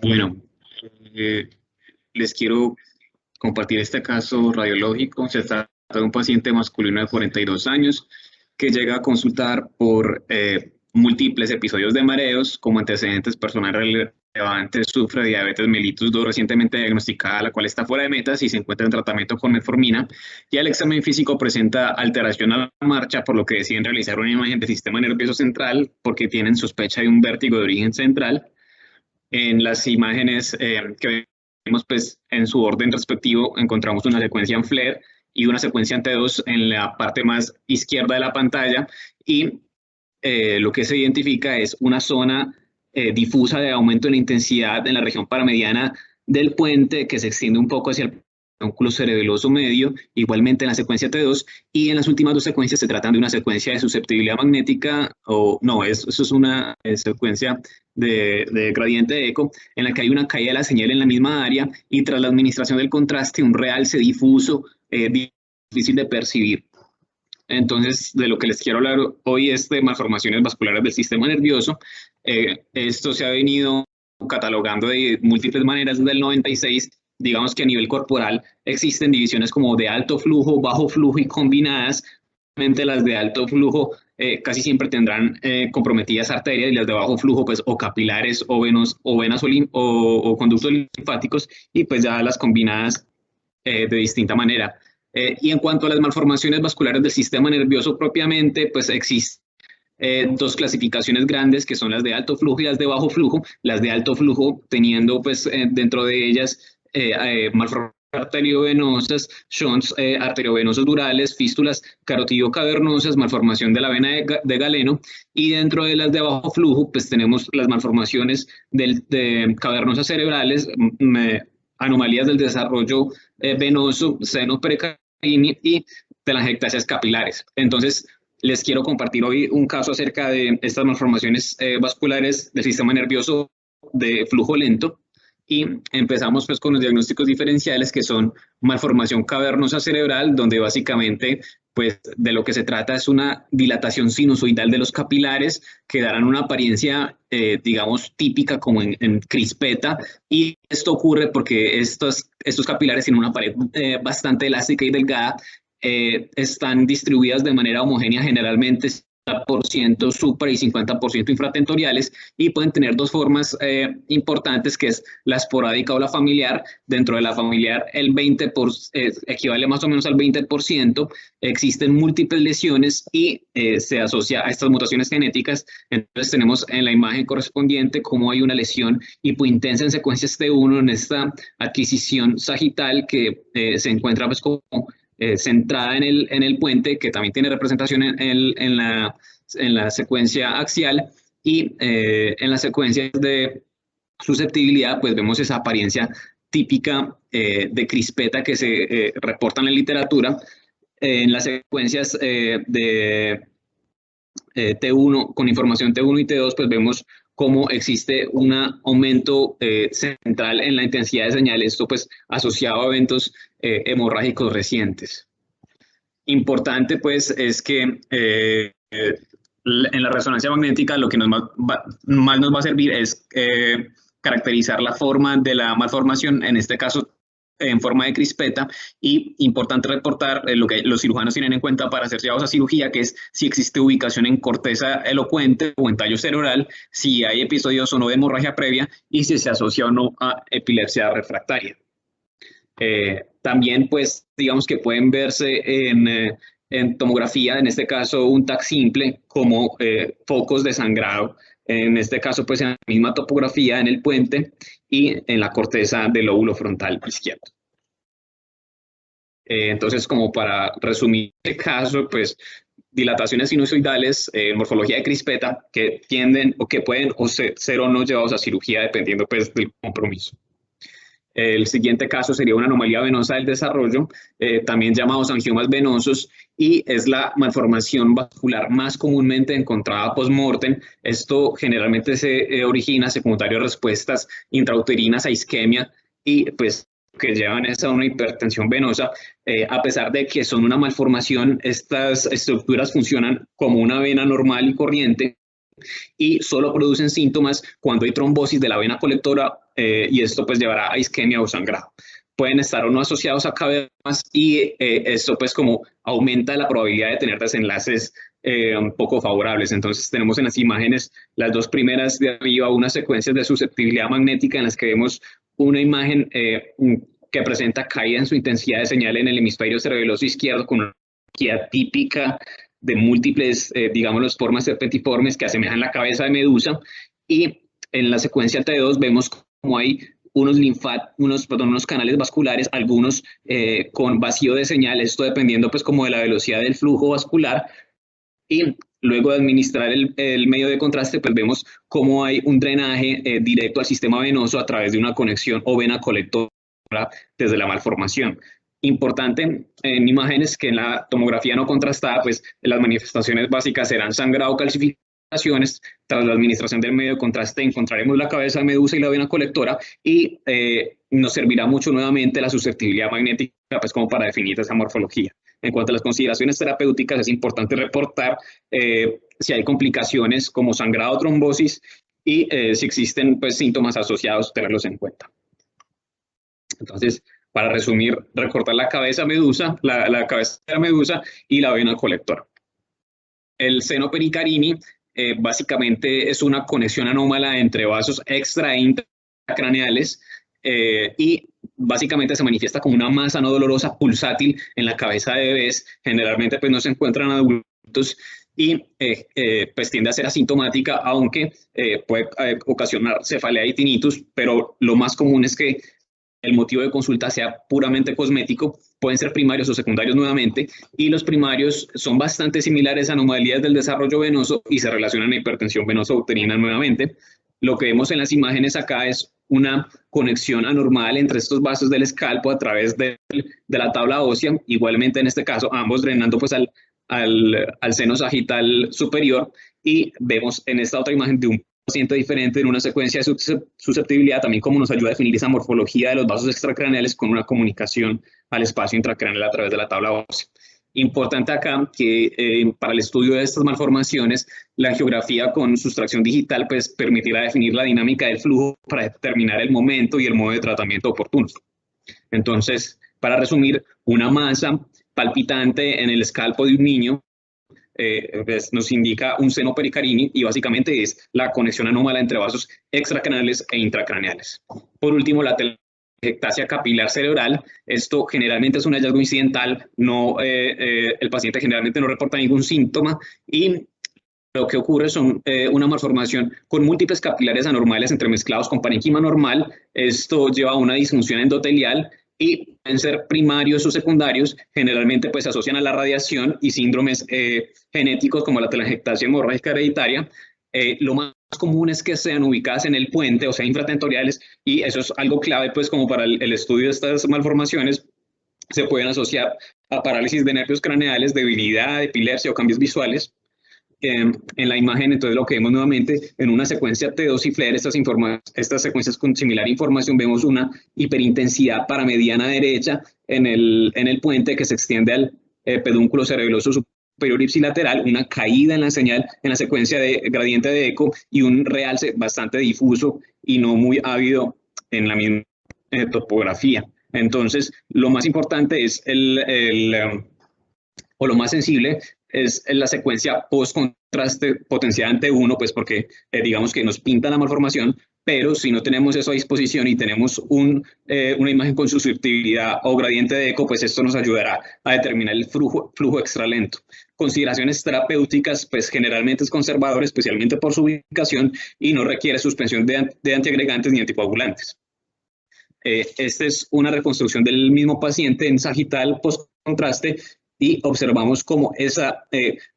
Bueno, eh, les quiero compartir este caso radiológico. Se trata de un paciente masculino de 42 años que llega a consultar por múltiples episodios de mareos como antecedentes personales relevantes. Sufre de diabetes mellitus 2 recientemente diagnosticada, la cual está fuera de metas y se encuentra en tratamiento con metformina. Y al examen físico presenta alteración a la marcha, por lo que deciden realizar una imagen del sistema nervioso central porque tienen sospecha de un vértigo de origen central. En las imágenes que vemos, pues, en su orden respectivo, encontramos una secuencia en FLAIR y una secuencia en T2 en la parte más izquierda de la pantalla, y lo que se identifica es una zona difusa de aumento en la intensidad en la región paramediana del puente, que se extiende un poco hacia el pedúnculo cerebeloso medio, igualmente en la secuencia T2, y en las últimas dos secuencias se tratan de una secuencia de susceptibilidad magnética, o no, eso es una secuencia de gradiente de eco, en la que hay una caída de la señal en la misma área, y tras la administración del contraste, un realce difuso, difícil de percibir. Entonces, de lo que les quiero hablar hoy es de malformaciones vasculares del sistema nervioso. Esto se ha venido catalogando de múltiples maneras desde el 96. Digamos que a nivel corporal existen divisiones como de alto flujo, bajo flujo y combinadas. Las de alto flujo casi siempre tendrán comprometidas arterias, y las de bajo flujo pues o capilares o venas o conductos linfáticos, y pues ya las combinadas de distinta manera. Y en cuanto a las malformaciones vasculares del sistema nervioso propiamente, pues existen dos clasificaciones grandes, que son las de alto flujo y las de bajo flujo. Las de alto flujo teniendo pues dentro de ellas malformaciones arteriovenosas, shunts arteriovenosos durales, fístulas carotidio-cavernosas, malformación de la vena de Galeno, y dentro de las de bajo flujo pues tenemos las malformaciones de cavernosas cerebrales, anomalías del desarrollo venoso, seno precarineo y telangiectasias capilares. Entonces, les quiero compartir hoy un caso acerca de estas malformaciones vasculares del sistema nervioso de flujo lento, y empezamos pues con los diagnósticos diferenciales, que son malformación cavernosa cerebral, donde básicamente pues de lo que se trata es una dilatación sinusoidal de los capilares que darán una apariencia digamos típica como en crispeta, y esto ocurre porque estos capilares tienen una pared bastante elástica y delgada, están distribuidas de manera homogénea, generalmente 50% supra y 50% infratentoriales, y pueden tener dos formas importantes, que es la esporádica o la familiar. Dentro de la familiar, el 20% equivale más o menos al 20%. Existen múltiples lesiones y se asocia a estas mutaciones genéticas. Entonces tenemos en la imagen correspondiente cómo hay una lesión hipointensa en secuencias T1 en esta adquisición sagital que se encuentra pues como centrada en el puente, que también tiene representación en la secuencia axial, y en las secuencias de susceptibilidad pues vemos esa apariencia típica de crispeta que se reporta en la literatura. En las secuencias de T1 con información T1 y T2 pues vemos cómo existe un aumento central en la intensidad de señal, esto pues asociado a eventos hemorrágicos recientes. Importante pues es que en la resonancia magnética lo que más nos va a servir es caracterizar la forma de la malformación, en este caso en forma de crispeta, y importante reportar lo que los cirujanos tienen en cuenta para ser llevados a cirugía, que es si existe ubicación en corteza elocuente o en tallo cerebral, si hay episodios o no de hemorragia previa, y si se asocia o no a epilepsia refractaria. También pues digamos que pueden verse en tomografía, en este caso un TAC simple, como focos de sangrado, en este caso pues en la misma topografía en el puente y en la corteza del lóbulo frontal izquierdo. Entonces, como para resumir el caso, pues dilataciones sinusoidales, morfología de crispeta, que tienden o que pueden ser o no llevados a cirugía dependiendo pues del compromiso. El siguiente caso sería una anomalía venosa del desarrollo, también llamados angiomas venosos, y es la malformación vascular más comúnmente encontrada post-mortem. Esto generalmente se origina secundario a respuestas intrauterinas a isquemia, y pues que llevan a una hipertensión venosa. A pesar de que son una malformación, estas estructuras funcionan como una vena normal y corriente, y solo producen síntomas cuando hay trombosis de la vena colectora y esto pues llevará a isquemia o sangrado. Pueden estar o no asociados a cademas y esto pues como aumenta la probabilidad de tener desenlaces un poco favorables. Entonces tenemos en las imágenes las dos primeras de arriba unas secuencias de susceptibilidad magnética en las que vemos una imagen que presenta caída en su intensidad de señal en el hemisferio cerebeloso izquierdo con una energía típica de múltiples, digamos, formas serpentiformes que asemejan la cabeza de medusa, y en la secuencia T2 vemos como hay unos canales vasculares, algunos con vacío de señal, esto dependiendo pues como de la velocidad del flujo vascular, y luego de administrar el medio de contraste, pues vemos cómo hay un drenaje directo al sistema venoso a través de una conexión o vena colectora desde la malformación. Importante en imágenes que en la tomografía no contrastada, pues las manifestaciones básicas serán sangrado, calcificaciones. Tras la administración del medio de contraste encontraremos la cabeza de medusa y la vena colectora, y nos servirá mucho nuevamente la susceptibilidad magnética pues como para definir esa morfología. En cuanto a las consideraciones terapéuticas, es importante reportar si hay complicaciones como sangrado o trombosis, y si existen pues síntomas asociados, tenerlos en cuenta. Entonces, para resumir, recortar la cabeza medusa, la cabeza de la medusa y la vena colectora. El seno pericarini básicamente es una conexión anómala entre vasos extra e intracraneales y básicamente se manifiesta como una masa no dolorosa pulsátil en la cabeza de bebés. Generalmente pues no se encuentran adultos y pues tiende a ser asintomática, aunque puede ocasionar cefalea y tinnitus, pero lo más común es que el motivo de consulta sea puramente cosmético. Pueden ser primarios o secundarios nuevamente, y los primarios son bastante similares a anomalías del desarrollo venoso y se relacionan a hipertensión venosa uterina nuevamente. Lo que vemos en las imágenes acá es una conexión anormal entre estos vasos del escalpo a través de la tabla ósea, igualmente en este caso ambos drenando pues al seno sagital superior, y vemos en esta otra imagen de un paciente diferente en una secuencia de susceptibilidad también como nos ayuda a definir esa morfología de los vasos extracraneales con una comunicación al espacio intracraneal a través de la tabla ósea. Importante acá que para el estudio de estas malformaciones, la angiografía con sustracción digital pues permitirá definir la dinámica del flujo para determinar el momento y el modo de tratamiento oportunos. Entonces, para resumir, una masa palpitante en el escalpo de un niño pues nos indica un seno pericarini, y básicamente es la conexión anómala entre vasos extracraneales e intracraneales. Por último, la telangiectasia capilar cerebral. Esto generalmente es un hallazgo incidental, el paciente generalmente no reporta ningún síntoma, y lo que ocurre son una malformación con múltiples capilares anormales entremezclados con parenquima normal. Esto lleva a una disfunción endotelial y pueden ser primarios o secundarios. Generalmente pues se asocian a la radiación y síndromes genéticos como la telangiectasia hemorrágica hereditaria. Lo más común es que sean ubicadas en el puente, o sea, infratentoriales, y eso es algo clave pues como para el estudio de estas malformaciones. Se pueden asociar a parálisis de nervios craneales, debilidad, epilepsia o cambios visuales. En la imagen, entonces lo que vemos nuevamente en una secuencia T2 y FLAIR, estas secuencias con similar información, vemos una hiperintensidad para mediana derecha en el puente que se extiende al pedúnculo cerebeloso superior ipsilateral, una caída en la señal en la secuencia de gradiente de eco y un realce bastante difuso y no muy ávido en la misma topografía. Entonces, lo más importante es o lo más sensible es la secuencia post-contraste potenciada ante 1, pues porque digamos que nos pinta la malformación, pero si no tenemos eso a disposición y tenemos una imagen con susceptibilidad o gradiente de eco, pues esto nos ayudará a determinar el flujo extralento. Consideraciones terapéuticas, pues generalmente es conservador, especialmente por su ubicación, y no requiere suspensión de antiagregantes ni anticoagulantes. Esta es una reconstrucción del mismo paciente en sagital post-contraste, y observamos cómo esa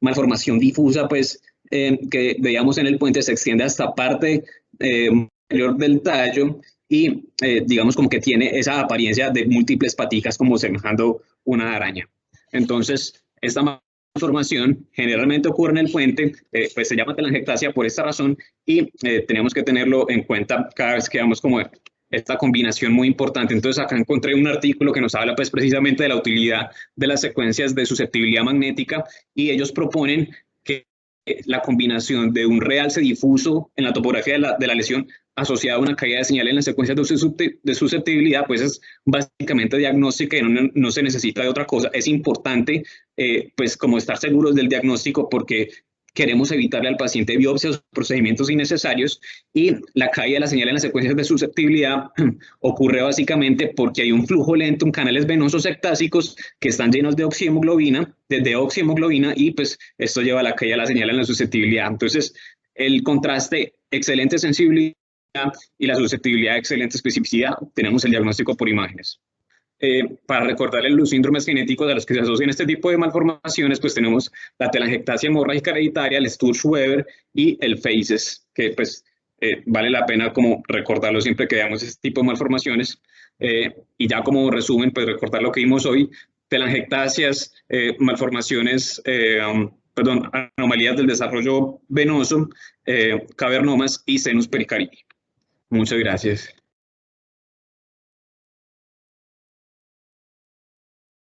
malformación difusa pues, que veíamos en el puente se extiende hasta parte inferior del tallo, y digamos como que tiene esa apariencia de múltiples paticas como semejando una araña. Entonces, esta malformación generalmente ocurre en el puente, pues se llama telangiectasia por esta razón, y tenemos que tenerlo en cuenta cada vez que vamos como esta combinación muy importante. Entonces acá encontré un artículo que nos habla pues precisamente de la utilidad de las secuencias de susceptibilidad magnética, y ellos proponen que la combinación de un realce difuso en la topografía de la lesión asociada a una caída de señal en las secuencias de susceptibilidad, pues es básicamente diagnóstica y no se necesita de otra cosa. Es importante, pues, como estar seguros del diagnóstico, porque queremos evitarle al paciente biopsias o procedimientos innecesarios, y la caída de la señal en las secuencias de susceptibilidad ocurre básicamente porque hay un flujo lento en canales venosos ectásicos que están llenos de oxihemoglobina, y pues esto lleva a la caída de la señal en la susceptibilidad. Entonces, el contraste, excelente sensibilidad, y la susceptibilidad, excelente especificidad, tenemos el diagnóstico por imágenes. Para recordarles los síndromes genéticos a los que se asocian este tipo de malformaciones, pues tenemos la telangiectasia hemorrágica hereditaria, el Sturge-Weber y el FACES, que pues vale la pena como recordarlo siempre que veamos este tipo de malformaciones. Y ya como resumen, pues recordar lo que vimos hoy: telangiectasias, malformaciones, anomalías del desarrollo venoso, cavernomas y senus pericardium. Muchas gracias.